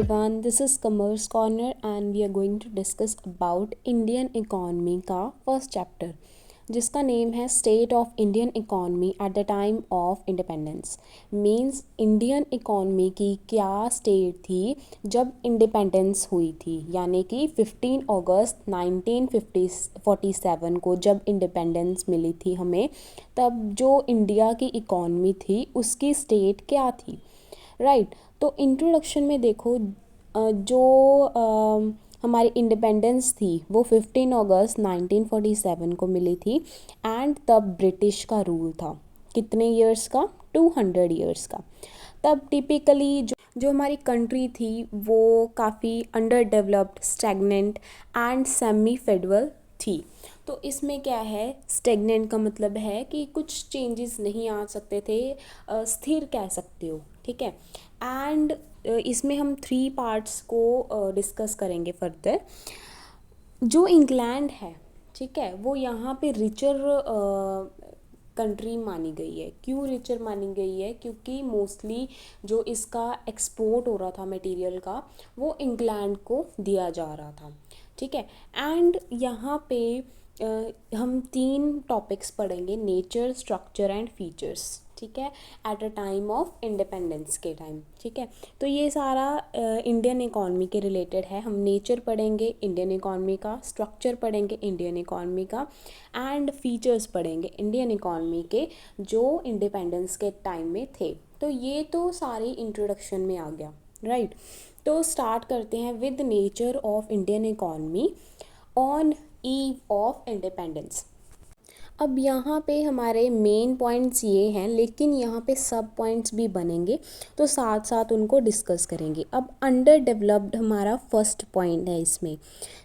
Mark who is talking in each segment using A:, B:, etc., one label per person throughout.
A: everyone, this is Commerce Corner and we are going to discuss about Indian economy का first chapter जिसका name है state of Indian economy at the time of independence. Means Indian economy की क्या state थी जब independence हुई थी, यानी कि 15 अगस्त 1947 को जब इंडिपेंडेंस मिली थी हमें, तब जो इंडिया की इकॉनमी थी उसकी स्टेट क्या थी। राइट तो इंट्रोडक्शन में देखो, जो हमारी इंडिपेंडेंस थी वो 15 अगस्त 1947 को मिली थी एंड तब ब्रिटिश का रूल था। कितने ईयर्स का? 200 ईयर्स का। तब टिपिकली जो हमारी कंट्री थी वो काफ़ी under developed, stagnant and semi federal थी। तो इसमें क्या है, स्टैग्नेंट का मतलब है कि कुछ चेंजेस नहीं आ सकते थे, स्थिर कह सकते हो, ठीक है। एंड इसमें हम 3 पार्ट्स को डिस्कस करेंगे फर्दर। जो इंग्लैंड है, ठीक है, वो यहाँ पे रिचर कंट्री मानी गई है। क्यों रिचर मानी गई है? क्योंकि मोस्टली जो इसका एक्सपोर्ट हो रहा था मटेरियल का, वो इंग्लैंड को दिया जा रहा था, ठीक है। एंड यहाँ पे हम 3 टॉपिक्स पढ़ेंगे, नेचर, स्ट्रक्चर एंड फीचर्स, ठीक है, at a time of independence के टाइम, ठीक है। तो ये सारा इंडियन इकॉनमी के रिलेटेड है। हम नेचर पढ़ेंगे इंडियन इकॉनमी का, स्ट्रक्चर पढ़ेंगे इंडियन इकॉनमी का एंड फीचर्स पढ़ेंगे इंडियन इकॉनमी के जो इंडिपेंडेंस के टाइम में थे। तो ये तो सारी इंट्रोडक्शन में आ गया, राइट। तो स्टार्ट करते हैं with nature of Indian economy on eve of independence. अब यहाँ पे हमारे मेन पॉइंट्स ये हैं, लेकिन यहाँ पे सब पॉइंट्स भी बनेंगे, तो साथ साथ उनको डिस्कस करेंगे। अब अंडर डेवलप्ड हमारा फर्स्ट पॉइंट है इसमें,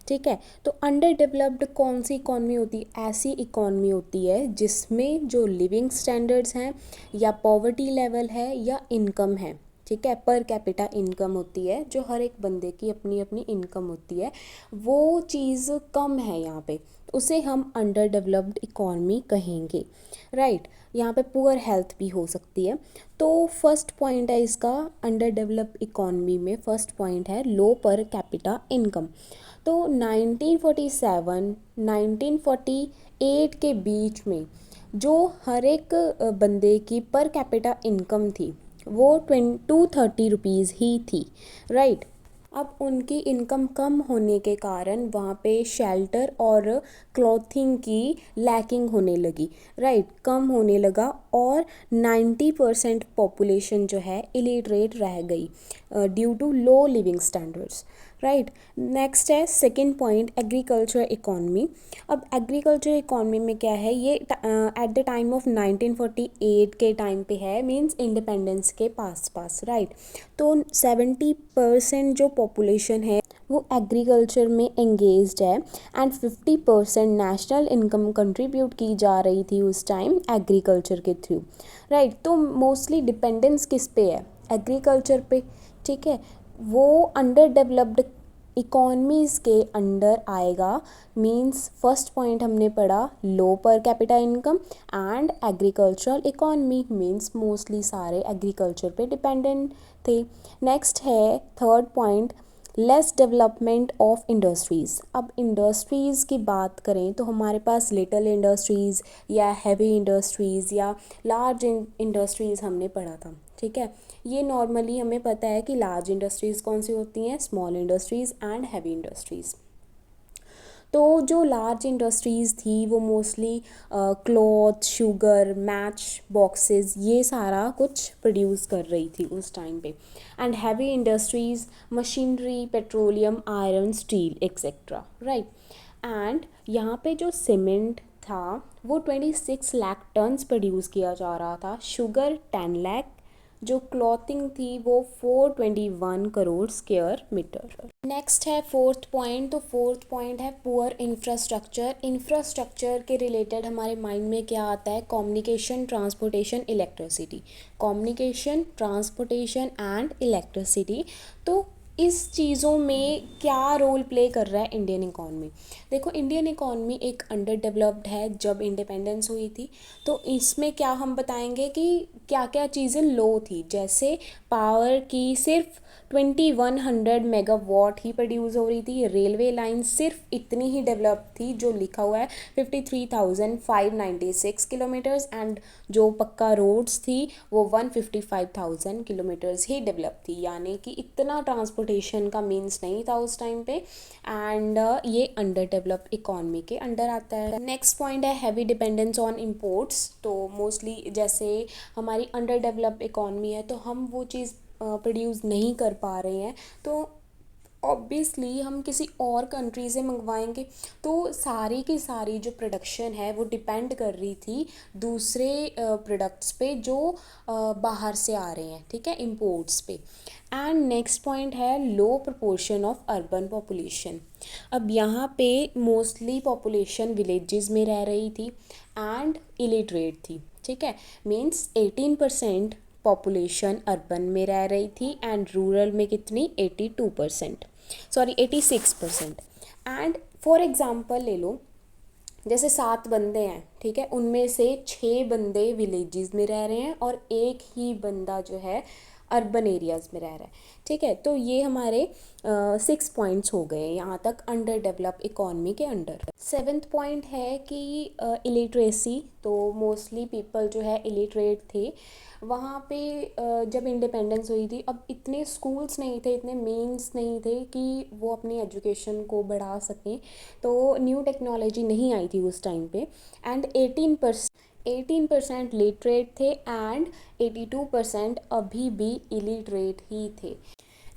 A: ठीक है। तो अंडर डेवलप्ड कौन सी इकॉनमी होती है? ऐसी इकॉनमी होती है जिसमें जो लिविंग स्टैंडर्ड्स हैं या पॉवर्टी लेवल है या इनकम है, ठीक है, पर कैपिटा इनकम होती है, जो हर एक बंदे की अपनी अपनी इनकम होती है, वो चीज़ कम है यहाँ पे, उसे हम अंडर डेवलप्ड इकॉनमी कहेंगे, राइट। यहाँ पे पुअर हेल्थ भी हो सकती है। तो फर्स्ट पॉइंट है इसका अंडर डेवलप्ड इकॉनमी में, फर्स्ट पॉइंट है लो पर कैपिटा इनकम। तो 1947 1948 के बीच में जो हर एक बंदे की पर कैपिटा इनकम थी वो 230 रुपीज़ ही थी, राइट। अब उनकी इनकम कम होने के कारण वहाँ पे शेल्टर और क्लॉथिंग की लैकिंग होने लगी, राइट, कम होने लगा, और 90% पॉपुलेशन जो है इलिटरेट रह गई due to low living standards, right. Next है सेकंड पॉइंट, एग्रीकल्चर इकॉनमी। अब एग्रीकल्चर इकॉनमी में क्या है, ये एट द टाइम ऑफ 1948 के टाइम पे है, मींस इंडिपेंडेंस के पास, राइट। तो 70% जो पॉपुलेशन है वो एग्रीकल्चर में एंगेज्ड है एंड 50% नेशनल इनकम कंट्रीब्यूट की जा रही थी उस टाइम एग्रीकल्चर के थ्रू, राइट। तो मोस्टली डिपेंडेंस किस पे है? एग्रीकल्चर पे, ठीक है। वो अंडर डेवलप्ड इकॉनमीज़ के अंडर आएगा। मींस फर्स्ट पॉइंट हमने पढ़ा low per capita income and agricultural economy, means mostly सारे एग्रीकल्चर पे डिपेंडेंट थे। नेक्स्ट है third point, less development of industries. अब इंडस्ट्रीज़ की बात करें तो हमारे पास लिटिल इंडस्ट्रीज़ या हैवी इंडस्ट्रीज़ या लार्ज इंडस्ट्रीज़ हमने पढ़ा था, ठीक है। ये नॉर्मली हमें पता है कि लार्ज इंडस्ट्रीज़ कौन सी होती हैं, small industries and heavy industries. तो जो लार्ज इंडस्ट्रीज़ थी वो mostly cloth, sugar, match boxes, ये सारा कुछ प्रोड्यूस कर रही थी उस टाइम पे। And heavy industries machinery, petroleum, iron, steel etcetera, right. And यहाँ पे जो सीमेंट था वो 26 लाख टन्स प्रोड्यूस किया जा रहा था, शुगर 10 लाख, जो क्लॉथिंग थी वो 421 करोड़ स्क्वायर मीटर। नेक्स्ट है फोर्थ पॉइंट। तो फोर्थ पॉइंट है पुअर इंफ्रास्ट्रक्चर। इंफ्रास्ट्रक्चर के रिलेटेड हमारे माइंड में क्या आता है? Communication, transportation, electricity. Communication, transportation and electricity. तो इस चीज़ों में क्या रोल प्ले कर रहा है इंडियन इकॉनमी। देखो, इंडियन इकॉनमी एक अंडर डेवलप्ड है जब इंडिपेंडेंस हुई थी। तो इसमें क्या हम बताएंगे कि क्या क्या चीज़ें लो थी। जैसे पावर की सिर्फ 2100 मेगावाट ही प्रोड्यूस हो रही थी। रेलवे लाइन सिर्फ इतनी ही डेवलप थी, जो लिखा हुआ है 53,596 किलोमीटर्स, एंड जो पक्का रोड्स थी वो 155,000 किलोमीटर्स ही डेवलप थी। यानी कि इतना ट्रांसपोर्टेशन का मीन्स नहीं था उस टाइम पे। एंड ये अंडर डेवलप्ड इकॉनमी के अंडर आता है। नेक्स्ट पॉइंट है हैवी डिपेंडेंस ऑन इम्पोर्ट्स। तो मोस्टली जैसे हमारी अंडर डेवलप्ड इकॉनमी है तो हम वो चीज़ प्रोड्यूस नहीं कर पा रहे हैं, तो ऑब्वियसली हम किसी और कंट्री से मंगवाएंगे। तो सारी की सारी जो प्रोडक्शन है वो डिपेंड कर रही थी दूसरे प्रोडक्ट्स पे जो बाहर से आ रहे हैं, ठीक है, इंपोर्ट्स पे। एंड नेक्स्ट पॉइंट है लो प्रोपोर्शन ऑफ अर्बन पॉपुलेशन। अब यहाँ पे मोस्टली पॉपुलेशन विलेजेस में रह रही थी एंड इलिटरेट थी, ठीक है। मीन्स 18% पॉपुलेशन अर्बन में रह रही थी एंड रूरल में कितनी, 82%, सॉरी 86%। एंड फॉर एग्ज़ाम्पल ले लो, जैसे 7 बंदे हैं, ठीक है, उनमें से 6 बंदे विलेजेस में रह रहे हैं और एक ही बंदा जो है अर्बन एरियाज़ में रह रहा है, ठीक है। तो ये हमारे 6 पॉइंट्स हो गए यहाँ तक अंडर डेवलप इकॉनमी के अंडर। 7th पॉइंट है कि इलिटरेसी। तो मोस्टली पीपल जो है इलिटरेट थे वहाँ पे जब इंडिपेंडेंस हुई थी। अब इतने स्कूल्स नहीं थे, इतने मीन्स नहीं थे कि वो अपनी एजुकेशन को बढ़ा सकें, तो न्यू टेक्नोलॉजी नहीं आई थी उस टाइम पे। एंड 18% लिटरेट थे एंड 82% अभी भी इलिटरेट ही थे।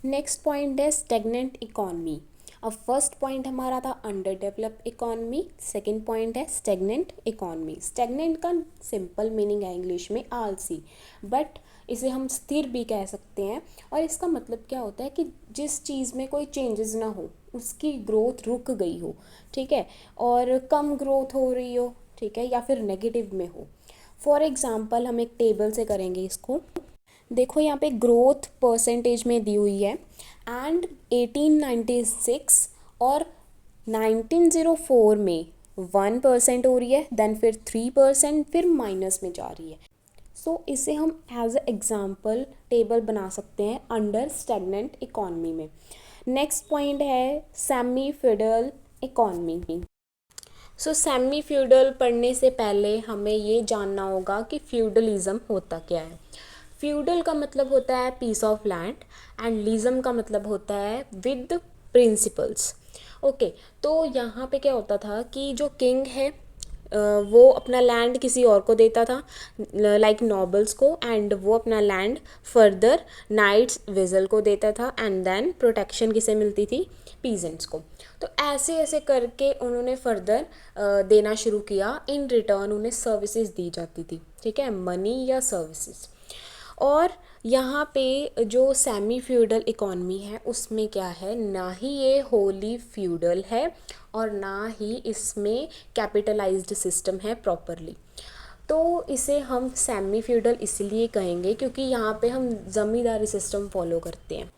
A: नेक्स्ट पॉइंट है स्टेगनेंट इकॉनमी। अब फर्स्ट पॉइंट हमारा था under developed economy, second point है स्टेगनेंट इकॉनमी। स्टेगनेंट का सिंपल मीनिंग है इंग्लिश में आलसी, बट इसे हम स्थिर भी कह सकते हैं। और इसका मतलब क्या होता है कि जिस चीज़ में कोई चेंजेस ना हो, उसकी ग्रोथ रुक गई हो, ठीक है, और कम ग्रोथ हो रही हो, ठीक है, या फिर नेगेटिव में हो। फॉर एग्ज़ाम्पल हम एक टेबल से करेंगे इसको। देखो यहाँ पे ग्रोथ परसेंटेज में दी हुई है एंड 1896 और 1904 में 1% हो रही है, देन फिर 3%, फिर माइनस में जा रही है। सो इसे हम एज ए एग्जाम्पल टेबल बना सकते हैं अंडर स्टेगनेंट इकॉनमी में। नेक्स्ट पॉइंट है सेमी फ्यूडल इकॉनमी। सो सेमी फ्यूडल पढ़ने से पहले हमें ये जानना होगा कि फ्यूडलिज्म होता क्या है। फ्यूडल का मतलब होता है पीस ऑफ लैंड एंड लिज्म का मतलब होता है विद प्रिंसिपल्स। ओके, तो यहाँ पे क्या होता था कि जो किंग है वो अपना लैंड किसी और को देता था, लाइक नॉबल्स को, एंड वो अपना लैंड फर्दर नाइट्स विजल को देता था एंड देन प्रोटेक्शन किसे मिलती थी, पीजेंट्स को। तो ऐसे ऐसे करके उन्होंने फर्दर देना शुरू किया। इन रिटर्न उन्हें सर्विसेज दी जाती थी, ठीक है, मनी या सर्विसेज। और यहाँ पे जो सेमी फ्यूडल इकॉनमी है उसमें क्या है, ना ही ये होली फ्यूडल है और ना ही इसमें कैपिटलाइज्ड सिस्टम है प्रॉपरली। तो इसे हम सेमी फ्यूडल इसलिए कहेंगे क्योंकि यहाँ पे हम ज़मींदारी सिस्टम फॉलो करते हैं।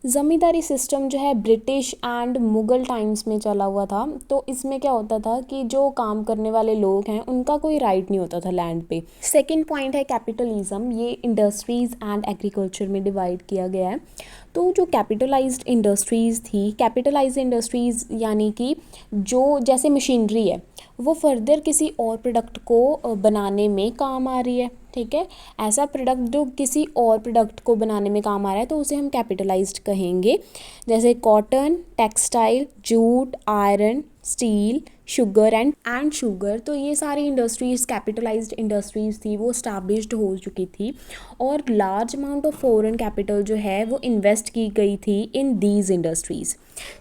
A: ज़मींदारी सिस्टम जो है ब्रिटिश एंड मुग़ल टाइम्स में चला हुआ था। तो इसमें क्या होता था कि जो काम करने वाले लोग हैं उनका कोई राइट नहीं होता था लैंड पे। सेकंड पॉइंट है कैपिटलिज्म। ये इंडस्ट्रीज़ एंड एग्रीकल्चर में डिवाइड किया गया है। तो जो कैपिटलाइज्ड इंडस्ट्रीज़ थी, कैपिटलाइज्ड इंडस्ट्रीज़ यानी कि जो जैसे मशीनरी है वो फर्दर किसी और प्रोडक्ट को बनाने में काम आ रही है, ठीक है। ऐसा प्रोडक्ट जो किसी और प्रोडक्ट को बनाने में काम आ रहा है तो उसे हम कैपिटलाइज्ड कहेंगे। जैसे cotton, textile, jute, iron, steel, sugar and sugar. तो ये सारी इंडस्ट्रीज़ कैपिटलाइज्ड इंडस्ट्रीज़ थी, वो स्टैब्लिश्ड हो चुकी थी और large amount of foreign capital जो है वो इन्वेस्ट की गई थी इन दीज इंडस्ट्रीज़,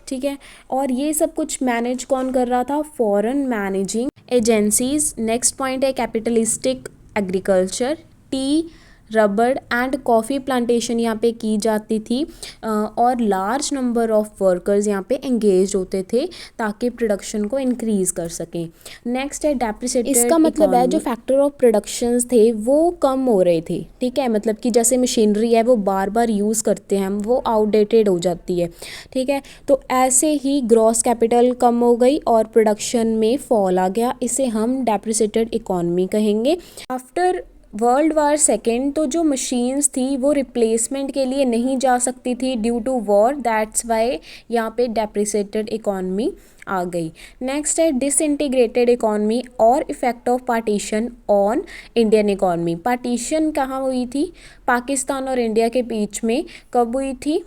A: ठीक है। और ये सब कुछ मैनेज कौन कर रहा था, foreign managing agencies. Next point है कैपिटलिस्टिक एग्रीकल्चर। टी रबड़ एंड कॉफ़ी प्लांटेशन यहाँ पे की जाती थी और लार्ज नंबर ऑफ वर्कर्स यहाँ पे एंगेज होते थे ताकि प्रोडक्शन को इंक्रीज़ कर सकें। नेक्स्ट है डेप्रिसिएटेड। इसका मतलब है जो फैक्टर ऑफ प्रोडक्शंस थे वो कम हो रहे थे, ठीक है, मतलब कि जैसे मशीनरी है वो बार बार यूज़ करते हैं हम, वो आउटडेटेड हो जाती है, ठीक है। तो ऐसे ही ग्रॉस कैपिटल कम हो गई और प्रोडक्शन में फॉल आ गया, इसे हम डेप्रिसिएटेड इकोनॉमी कहेंगे। आफ्टर वर्ल्ड वार सेकेंड तो जो मशीन्स थी वो रिप्लेसमेंट के लिए नहीं जा सकती थी due to war, that's why यहाँ पे डेप्रिसिएटेड इकोनॉमी आ गई। नेक्स्ट है डिसइंटीग्रेटेड इकोनॉमी और effect of partition on Indian economy. Partition कहाँ हुई थी? पाकिस्तान और इंडिया के बीच में। कब हुई थी?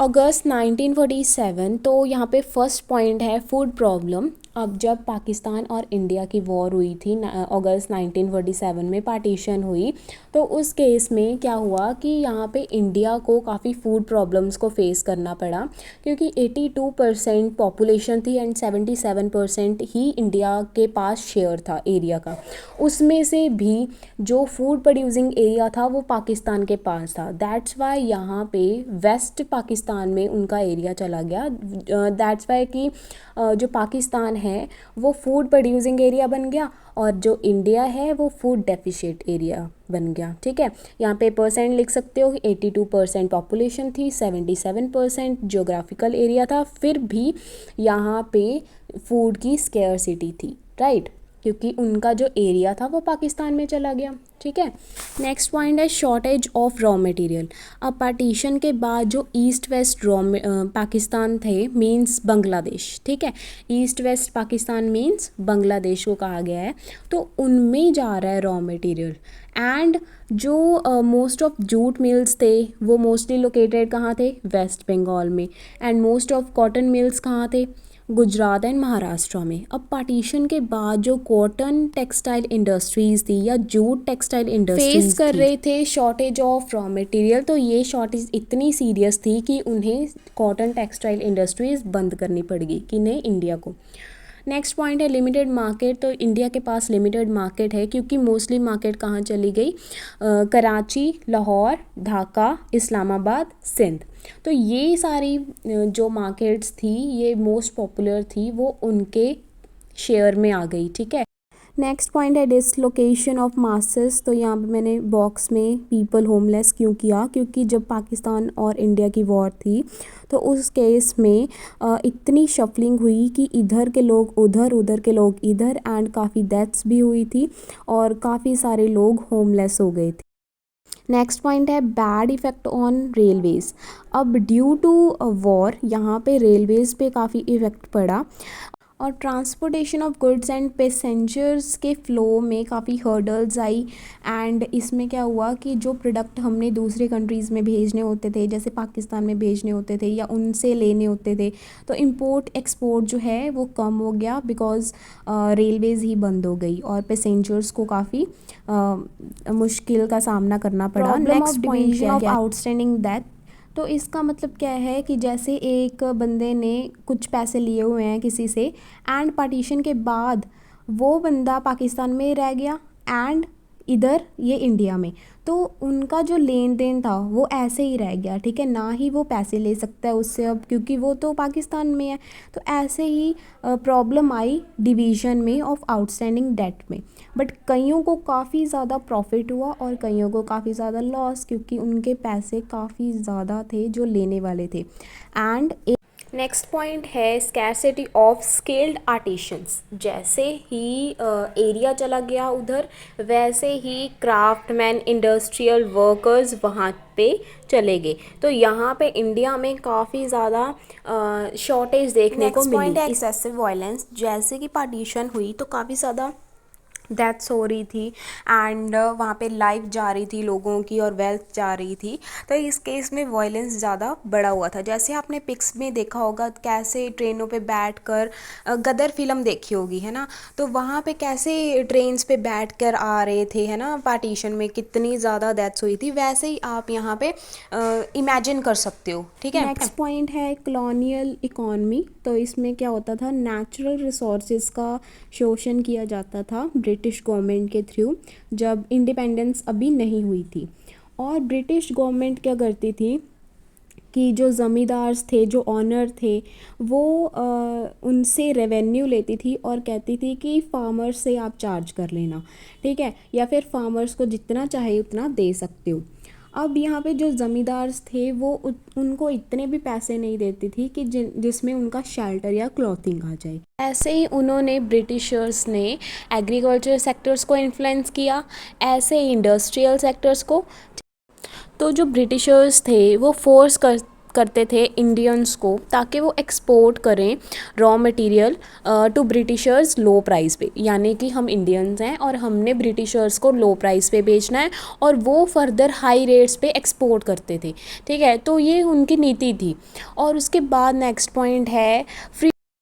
A: अगस्त 1947। तो यहाँ पे फर्स्ट पॉइंट है फूड प्रॉब्लम। अब जब पाकिस्तान और इंडिया की वॉर हुई थी अगस्त 1947 में, पार्टीशन हुई, तो उस केस में क्या हुआ कि यहाँ पे इंडिया को काफ़ी फूड प्रॉब्लम्स को फेस करना पड़ा क्योंकि 82% पॉपुलेशन थी एंड 77% ही इंडिया के पास शेयर था एरिया का। उसमें से भी जो फूड प्रोड्यूसिंग एरिया था वो पाकिस्तान के पास था, दैट्स वाई यहाँ पे वेस्ट पाकिस्तान में उनका एरिया चला गया। दैट्स वाई कि जो पाकिस्तान है वो फूड प्रोड्यूसिंग एरिया बन गया और जो इंडिया है वो फूड डेफिशिएट एरिया बन गया, ठीक है। यहाँ पे परसेंट लिख सकते हो कि 82% पॉपुलेशन थी, 77% ज्योग्राफिकल एरिया था, फिर भी यहाँ पे फूड की स्केर्सिटी थी, राइट, क्योंकि उनका जो एरिया था वो पाकिस्तान में चला गया, ठीक है। नेक्स्ट पॉइंट है शॉर्टेज ऑफ रॉ मटेरियल। अब पार्टीशन के बाद जो ईस्ट वेस्ट पाकिस्तान थे मींस बांग्लादेश, ठीक है, east west Pakistan means Bangladesh को कहा गया है, तो उनमें जा रहा है रॉ मटेरियल। एंड जो मोस्ट ऑफ जूट मिल्स थे वो मोस्टली लोकेटेड कहाँ थे? वेस्ट बंगाल में। And most of cotton mills कहाँ थे? गुजरात एंड महाराष्ट्र में। अब पार्टीशन के बाद जो कॉटन टेक्सटाइल इंडस्ट्रीज़ थी या जूट टेक्सटाइल इंडस्ट्रीज फेस कर रहे थे शॉर्टेज ऑफ रॉ मटेरियल, तो ये शॉर्टेज इतनी सीरियस थी कि उन्हें कॉटन टेक्सटाइल इंडस्ट्रीज़ बंद करनी पड़ेगी, कि नहीं, इंडिया को। नेक्स्ट पॉइंट है लिमिटेड मार्केट। तो इंडिया के पास लिमिटेड मार्केट है क्योंकि मोस्टली मार्केट कहाँ चली गई? कराची, लाहौर, ढाका, इस्लामाबाद, सिंध। तो ये सारी जो मार्केट्स थी ये मोस्ट पॉपुलर थी, वो उनके शेयर में आ गई, ठीक है। नेक्स्ट पॉइंट है डिसलोकेशन ऑफ मासेस। तो यहाँ पे मैंने बॉक्स में पीपल होमलेस क्यों किया? क्योंकि जब पाकिस्तान और इंडिया की वॉर थी तो उस केस में इतनी शफलिंग हुई कि इधर के लोग उधर, उधर के लोग इधर, एंड काफ़ी डेथ्स भी हुई थी और काफ़ी सारे लोग होमलेस हो गए थे। नेक्स्ट पॉइंट है बैड इफ़ेक्ट ऑन रेलवेज़। अब ड्यू टू वॉर यहाँ पे रेलवेज़ पे काफ़ी इफ़ेक्ट पड़ा और transportation of goods and passengers के फ़्लो में काफ़ी हर्डल्स आई। एंड इसमें क्या हुआ कि जो प्रोडक्ट हमने दूसरे कंट्रीज़ में भेजने होते थे, जैसे पाकिस्तान में भेजने होते थे या उनसे लेने होते थे, तो इंपोर्ट एक्सपोर्ट जो है वो कम हो गया बिकॉज़ रेलवेज़ ही बंद हो गई और पैसेंजर्स को काफ़ी मुश्किल का सामना करना पड़ा। नेक्स्ट पॉइंट है आउटस्टैंडिंग डेट। तो इसका मतलब क्या है कि जैसे एक बंदे ने कुछ पैसे लिए हुए हैं किसी से एंड पार्टीशन के बाद वो बंदा पाकिस्तान में रह गया एंड इधर ये इंडिया में, तो उनका जो लेन देन था वो ऐसे ही रह गया, ठीक है, ना ही वो पैसे ले सकता है उससे अब क्योंकि वो तो पाकिस्तान में है। तो ऐसे ही प्रॉब्लम आई डिवीज़न में ऑफ आउटस्टैंडिंग डेट में। बट कईयों को काफ़ी ज़्यादा प्रॉफिट हुआ और कईयों को काफ़ी ज़्यादा लॉस क्योंकि उनके पैसे काफ़ी ज़्यादा थे जो लेने वाले थे। एंड नेक्स्ट पॉइंट है स्कैरसिटी ऑफ स्किल्ड आर्टिशंस। जैसे ही एरिया चला गया उधर, वैसे ही क्राफ्टमैन, इंडस्ट्रियल वर्कर्स वहाँ पे चले गए। तो यहाँ पे इंडिया में काफ़ी ज़्यादा शॉर्टेज देखने को मिली। नेक्स्ट पॉइंट है एक्सेसिव वायलेंस। जैसे कि पार्टीशन हुई तो काफ़ी ज़्यादा डेथ्स हो रही थी एंड वहाँ पे लाइफ जा रही थी लोगों की और वेल्थ जा रही थी, तो इस केस में वायलेंस ज़्यादा बढ़ा हुआ था। जैसे आपने पिक्स में देखा होगा कैसे ट्रेनों पे बैठकर गदर फिल्म देखी होगी, है ना, तो वहाँ पे कैसे ट्रेन्स पे बैठकर आ रहे थे, है ना, पार्टीशन में कितनी ज़्यादा डेथ्स हुई थी, वैसे ही आप यहाँ पे इमेजिन कर सकते हो, ठीक है। नेक्स्ट पॉइंट है कॉलोनियल इकोनॉमी। तो इसमें क्या होता था, नेचुरल रिसोर्सेज का शोषण किया जाता था ब्रिटिश गवर्नमेंट के थ्रू जब इंडिपेंडेंस अभी नहीं हुई थी। और ब्रिटिश गवर्नमेंट क्या करती थी कि जो ज़मींदार थे, जो ऑनर थे, वो उनसे रेवेन्यू लेती थी और कहती थी कि फार्मर्स से आप चार्ज कर लेना, ठीक है, या फिर फार्मर्स को जितना चाहे उतना दे सकते हो। अब यहाँ पे जो ज़मींदार थे वो उनको इतने भी पैसे नहीं देती थी कि जिसमें उनका शेल्टर या क्लॉथिंग आ जाए। ऐसे ही उन्होंने ब्रिटिशर्स ने एग्रीकल्चर सेक्टर्स को इन्फ्लुएंस किया, ऐसे ही इंडस्ट्रियल सेक्टर्स को। तो जो ब्रिटिशर्स थे वो फोर्स करते थे इंडियंस को ताकि वो एक्सपोर्ट करें raw material to Britishers low price पे, यानी कि हम इंडियंस हैं और हमने ब्रिटिशर्स को लो प्राइस पे बेचना है और वो फर्दर हाई रेट्स पे एक्सपोर्ट करते थे, ठीक है। तो ये उनकी नीति थी। और उसके बाद नेक्स्ट पॉइंट है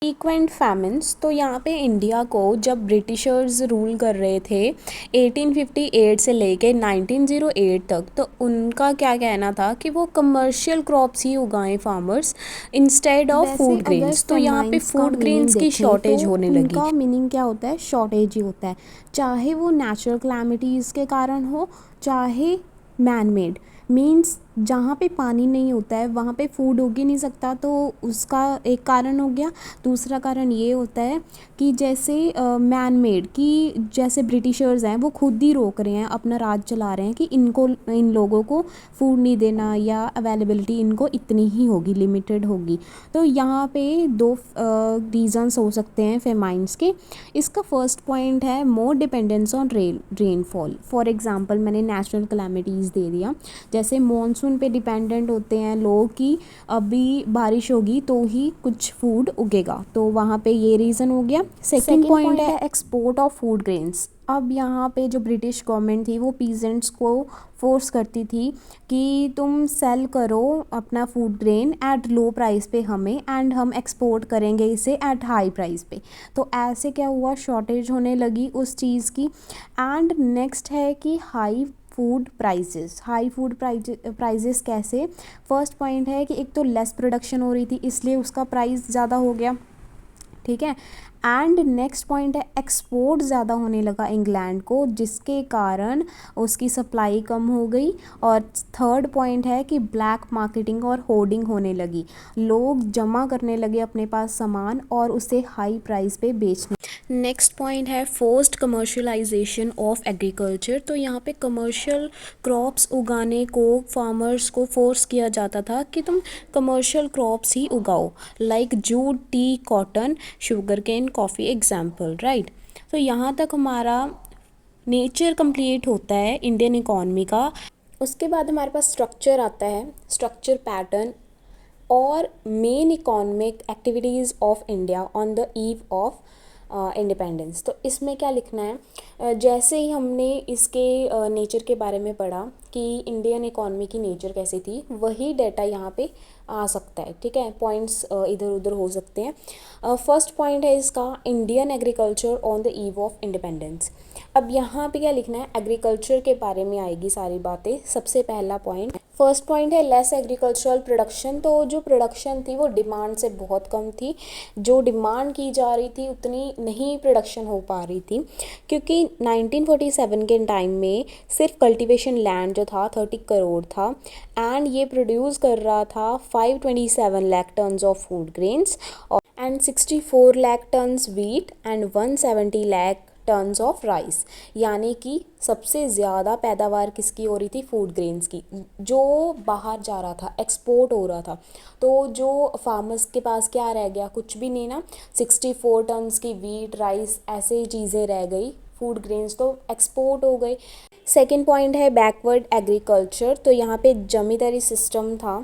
A: फ्रीक्वेंट फैमिन्स। तो यहाँ पे इंडिया को जब ब्रिटिशर्स रूल कर रहे थे 1858 से लेके 1908 तक, तो उनका क्या कहना था कि वो कमर्शियल क्रॉप्स ही उगाएं farmers instead of food grains. तो यहाँ पे फूड ग्रेन्स की शॉर्टेज होने लगी।
B: उनका मीनिंग क्या होता है? शॉर्टेज ही होता है, चाहे वो नेचुरल कैलामिटीज़ के कारण हो, चाहे मैन मेड। मीन्स जहाँ पे पानी नहीं होता है वहाँ पे फूड उग ही नहीं सकता, तो उसका एक कारण हो गया। दूसरा कारण ये होता है कि जैसे मैन मेड कि जैसे ब्रिटिशर्स हैं वो खुद ही रोक रहे हैं, अपना राज चला रहे हैं कि इनको, इन लोगों को फूड नहीं देना या अवेलेबिलिटी इनको इतनी ही होगी, लिमिटेड होगी। तो यहाँ पे दो रीज़न्स हो सकते हैं फेमाइन्स के। इसका फर्स्ट पॉइंट है more dependence on rainfall. For example मैंने नेचुरल कैलामिटीज़ दे दिया, जैसे मॉनसून पे डिपेंडेंट होते हैं लोग कि अभी बारिश होगी तो ही कुछ फूड उगेगा, तो वहाँ पे ये रीज़न हो गया। सेकंड पॉइंट है एक्सपोर्ट ऑफ फूड ग्रेन्स। अब यहाँ पे जो ब्रिटिश गवर्नमेंट थी वो पीजेंट्स को फोर्स करती थी कि तुम सेल करो अपना food grain at low price पे हमें, एंड हम एक्सपोर्ट करेंगे इसे एट हाई प्राइस पे। तो ऐसे क्या हुआ, शॉर्टेज होने लगी उस चीज़ की। एंड नेक्स्ट है कि high food prices. High food prices कैसे? फर्स्ट पॉइंट है कि एक तो लेस प्रोडक्शन हो रही थी इसलिए उसका प्राइस ज़्यादा हो गया, ठीक है। एंड नेक्स्ट पॉइंट है एक्सपोर्ट ज़्यादा होने लगा इंग्लैंड को, जिसके कारण उसकी सप्लाई कम हो गई। और थर्ड पॉइंट है कि ब्लैक मार्केटिंग और होर्डिंग होने लगी, लोग जमा करने लगे अपने पास सामान और उसे हाई प्राइस पे बेचने। नेक्स्ट पॉइंट है फोर्स्ड कमर्शलाइजेशन ऑफ एग्रीकल्चर। तो यहाँ पे कमर्शियल क्रॉप्स उगाने को फार्मर्स को फोर्स किया जाता था कि तुम कमर्शियल क्रॉप्स ही उगाओ, like jute, tea, cotton, sugarcane, coffee example, right. तो यहाँ तक हमारा नेचर कंप्लीट होता है इंडियन इकॉनमी का। उसके बाद हमारे पास स्ट्रक्चर आता है, स्ट्रक्चर पैटर्न और main economic activities of India on the eve of independence. तो इसमें क्या लिखना है, जैसे ही हमने इसके नेचर के बारे में पढ़ा कि इंडियन इकॉनमी की नेचर कैसी थी, वही डाटा यहाँ पे आ सकता है, ठीक है। पॉइंट्स इधर उधर हो सकते हैं। फर्स्ट पॉइंट है इसका Indian agriculture on the eve of independence. अब यहाँ पे क्या लिखना है, एग्रीकल्चर के बारे में आएगी सारी बातें। सबसे पहला पॉइंट, फर्स्ट पॉइंट है लेस एग्रीकल्चरल प्रोडक्शन। तो जो प्रोडक्शन थी वो डिमांड से बहुत कम थी, जो डिमांड की जा रही थी उतनी नहीं प्रोडक्शन हो पा रही थी, क्योंकि 1947 के टाइम में सिर्फ कल्टीवेशन लैंड जो था 30 करोड़ था, एंड ये प्रोड्यूस कर रहा था 527 lakh tons of food grains and 64 lakh tons wheat and 170 lakh tons of rice. यानी कि सबसे ज़्यादा पैदावार किसकी हो रही थी, फूड ग्रेन्स की, जो बाहर जा रहा था, एक्सपोर्ट हो रहा था। तो जो फार्मर्स के पास क्या रह गया, कुछ भी नहीं ना। 64 टन्स की वीट, राइस, ऐसे चीज़ें रह गई, फूड ग्रेन्स तो एक्सपोर्ट हो गए। सेकेंड पॉइंट है बैकवर्ड एग्रीकल्चर। तो यहाँ पे जमींदारी सिस्टम था,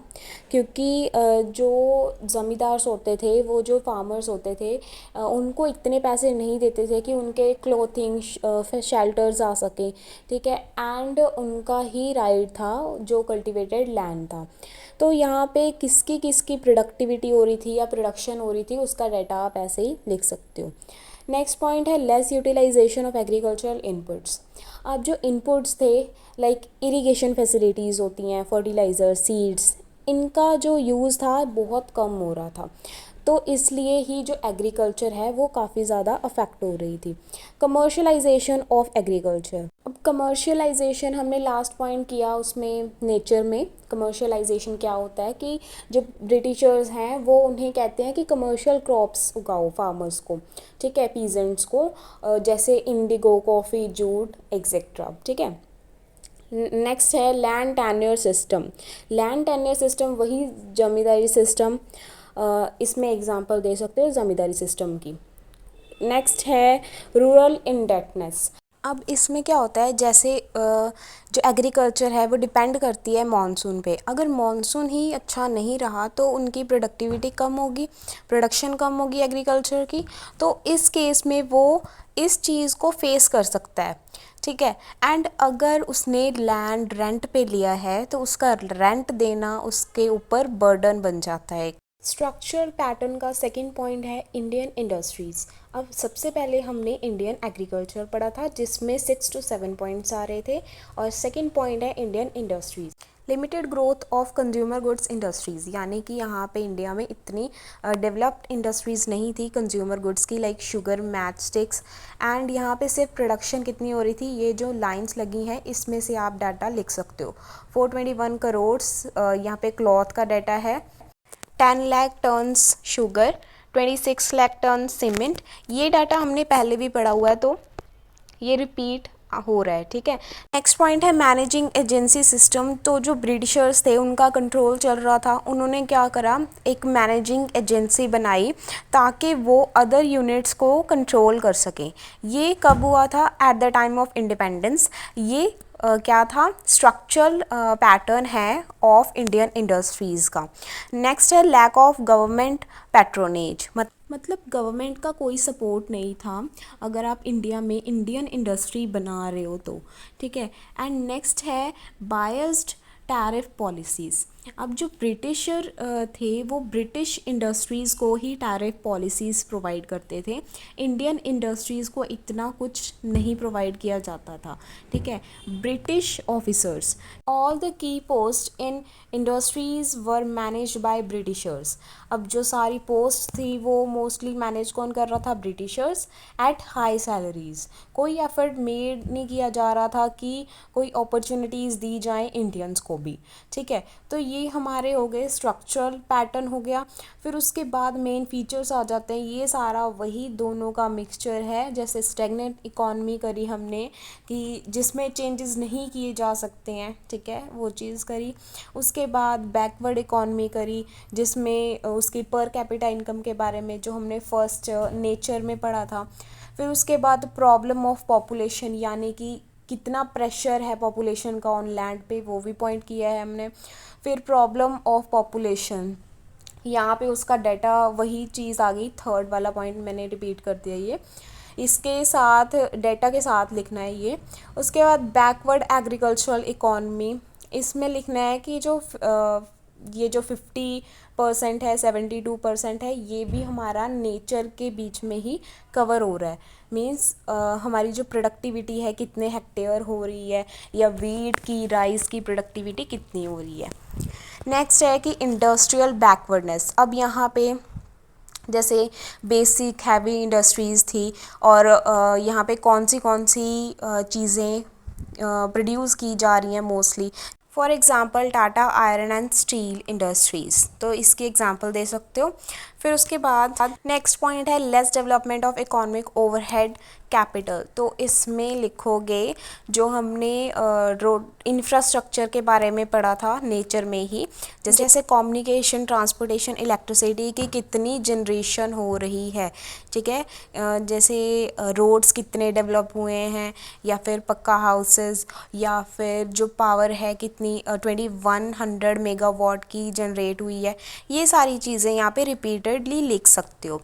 B: क्योंकि जो ज़मींदार होते थे, वो जो फार्मर्स होते थे, उनको इतने पैसे नहीं देते थे कि उनके क्लोथिंग शेल्टर्स आ सके, ठीक है। एंड उनका ही राइट था जो कल्टिवेटेड लैंड था। तो यहाँ पे किसकी किसकी प्रोडक्टिविटी हो रही थी या प्रोडक्शन हो रही थी, उसका डाटा आप ऐसे ही लिख सकते हो। नेक्स्ट पॉइंट है less utilization of agricultural inputs. अब जो इनपुट्स थे लाइक इरिगेशन फैसिलिटीज़ होती हैं, फर्टिलाइज़र, सीड्स, इनका जो यूज़ था बहुत कम हो रहा था।
A: तो इसलिए ही जो एग्रीकल्चर है वो काफ़ी ज़्यादा अफेक्ट हो रही थी। कमर्शलाइजेशन ऑफ एग्रीकल्चर, अब कमर्शियलाइजेशन हमने लास्ट पॉइंट किया उसमें नेचर में। कमर्शियलाइजेशन क्या होता है कि जो ब्रिटिशर्स हैं वो उन्हें कहते हैं कि कमर्शियल क्रॉप्स उगाओ फार्मर्स को, ठीक है, पीजेंट्स को, जैसे इंडिगो, कॉफ़ी, जूट एक्सेट्रा, ठीक है। नेक्स्ट है land tenure system. Land tenure system वही जमींदारी सिस्टम, इसमें एग्जांपल दे सकते हो जमींदारी सिस्टम की। नेक्स्ट है रूरल इंडेप्टनेस। अब इसमें क्या होता है, जैसे जो एग्रीकल्चर है वो डिपेंड करती है मॉनसून पे। अगर मॉनसून ही अच्छा नहीं रहा तो उनकी प्रोडक्टिविटी कम होगी, प्रोडक्शन कम होगी एग्रीकल्चर की। तो इस केस में वो इस चीज़ को फेस कर सकता है, ठीक है। एंड अगर उसने लैंड रेंट पे लिया है तो उसका रेंट देना उसके ऊपर बर्डन बन जाता है। स्ट्रक्चर पैटर्न का सेकंड पॉइंट है इंडियन इंडस्ट्रीज़। अब सबसे पहले हमने इंडियन एग्रीकल्चर पढ़ा था जिसमें 6 to 7 पॉइंट्स आ रहे थे, और सेकंड पॉइंट है Indian industries. Limited growth of consumer goods industries, यानी कि यहाँ पे इंडिया में इतनी डेवलप्ड इंडस्ट्रीज़ नहीं थी कंज्यूमर गुड्स की, like sugar, match sticks. And यहाँ पे सिर्फ प्रोडक्शन कितनी हो रही थी, ये जो लाइंस लगी हैं इसमें से आप डाटा लिख सकते हो। 421 करोड़ यहाँ पे क्लॉथ का डाटा है, 10 lakh tons sugar, 26 lakh ton cement. ये डाटा हमने पहले भी पढ़ा हुआ है तो ये रिपीट हो रहा है, ठीक है। नेक्स्ट पॉइंट है मैनेजिंग एजेंसी सिस्टम। तो जो ब्रिटिशर्स थे उनका कंट्रोल चल रहा था, उन्होंने क्या करा, एक मैनेजिंग एजेंसी बनाई ताकि वो अदर यूनिट्स को कंट्रोल कर सकें। ये कब हुआ था, at the time of independence. ये क्या था, स्ट्रक्चरल पैटर्न है ऑफ इंडियन इंडस्ट्रीज़ का। नेक्स्ट है लैक ऑफ गवर्नमेंट पैट्रोनेज, मतलब गवर्नमेंट का कोई सपोर्ट नहीं था अगर आप इंडिया में इंडियन इंडस्ट्री बना रहे हो तो, ठीक है। एंड नेक्स्ट है बायस्ड टैरिफ पॉलिसीज़। अब जो ब्रिटिशर थे वो ब्रिटिश इंडस्ट्रीज़ को ही टैरिफ पॉलिसीज़ प्रोवाइड करते थे, इंडियन इंडस्ट्रीज़ को इतना कुछ नहीं प्रोवाइड किया जाता था, ठीक है। British officers, all the key post in industries were managed by Britishers. अब जो सारी पोस्ट थी वो मोस्टली मैनेज कौन कर रहा था, ब्रिटिशर्स, एट हाई सैलरीज़। कोई एफर्ट मेड नहीं किया जा रहा था कि कोई अपॉर्चुनिटीज़ दी जाएं इंडियंस को भी, ठीक है। तो ये हमारे हो गए स्ट्रक्चरल पैटर्न हो गया। फिर उसके बाद मेन फीचर्स आ जाते हैं, ये सारा वही दोनों का मिक्सचर है। जैसे स्टेगनेंट इकॉनमी करी हमने कि जिसमें चेंजेस नहीं किए जा सकते हैं, ठीक है, वो चीज़ करी। उसके बाद बैकवर्ड इकॉनमी करी जिसमें उसकी पर कैपिटा इनकम के बारे में जो हमने फर्स्ट नेचर में पढ़ा था। फिर उसके बाद प्रॉब्लम ऑफ पॉपुलेशन, यानी कि कितना प्रेशर है पॉपुलेशन का ऑन लैंड पे, वो भी पॉइंट किया है हमने। फिर प्रॉब्लम ऑफ पॉपुलेशन, यहाँ पे उसका डाटा वही चीज़ आ गई, थर्ड वाला पॉइंट मैंने रिपीट कर दिया, ये इसके साथ डाटा के साथ लिखना है ये। उसके बाद बैकवर्ड एग्रीकल्चरल इकॉनमी, इसमें लिखना है कि ये जो 50% है, 72% है, ये भी हमारा नेचर के बीच में ही कवर हो रहा है। मीन्स हमारी जो प्रोडक्टिविटी है कितने हेक्टेयर हो रही है, या वीट की, राइस की प्रोडक्टिविटी कितनी हो रही है। नेक्स्ट है कि इंडस्ट्रियल बैकवर्डनेस। अब यहाँ पे जैसे बेसिक हैवी इंडस्ट्रीज़ थी, और यहाँ पे कौन सी चीज़ें प्रोड्यूस की जा रही हैं mostly. For example Tata iron and steel industries, तो इसकी एग्ज़ाम्पल दे सकते हो। फिर उसके बाद नेक्स्ट पॉइंट है less development of economic overhead capital. तो इसमें लिखोगे जो हमने रोड इंफ्रास्ट्रक्चर के बारे में पढ़ा था नेचर में ही, जैसे कम्युनिकेशन, ट्रांसपोर्टेशन, इलेक्ट्रिसिटी की कितनी जनरेशन हो रही है, ठीक है। जैसे रोड्स कितने डेवलप हुए हैं, या फिर पक्का हाउसेस, या फिर जो पावर है कितनी 2100 मेगावाट की जनरेट हुई है। ये सारी चीज़ें यहाँ पे रिपीटेडली लिख सकते हो।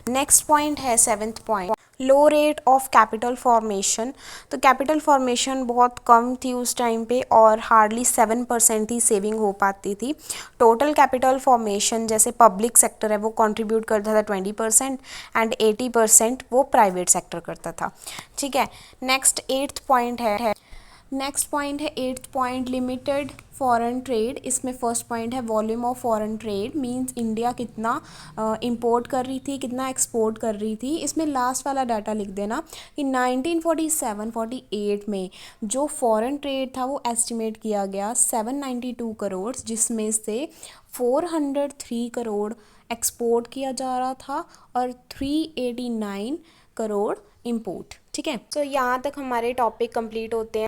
A: नेक्स्ट पॉइंट है 7th point, low rate of capital formation. तो कैपिटल फॉर्मेशन बहुत कम थी उस टाइम पे, और हार्डली 7% ही सेविंग हो पाती थी। टोटल कैपिटल फॉर्मेशन जैसे पब्लिक सेक्टर है वो कंट्रीब्यूट करता था 20%, एंड 80% वो प्राइवेट सेक्टर करता था, ठीक है। नेक्स्ट 8th पॉइंट है
B: नेक्स्ट पॉइंट है 8th point, limited foreign trade. इसमें फर्स्ट पॉइंट है volume of foreign trade, means India कितना इंपोर्ट कर रही थी, कितना एक्सपोर्ट कर रही थी। इसमें लास्ट वाला डाटा लिख देना कि 1947-48 में जो फॉरेन ट्रेड था वो एस्टिमेट किया गया 792 करोड़, जिसमें से 403 करोड़ एक्सपोर्ट किया जा रहा था और 389 करोड़ इंपोर्ट। ठीक है, तो यहाँ तक हमारे टॉपिक कंप्लीट होते हैं।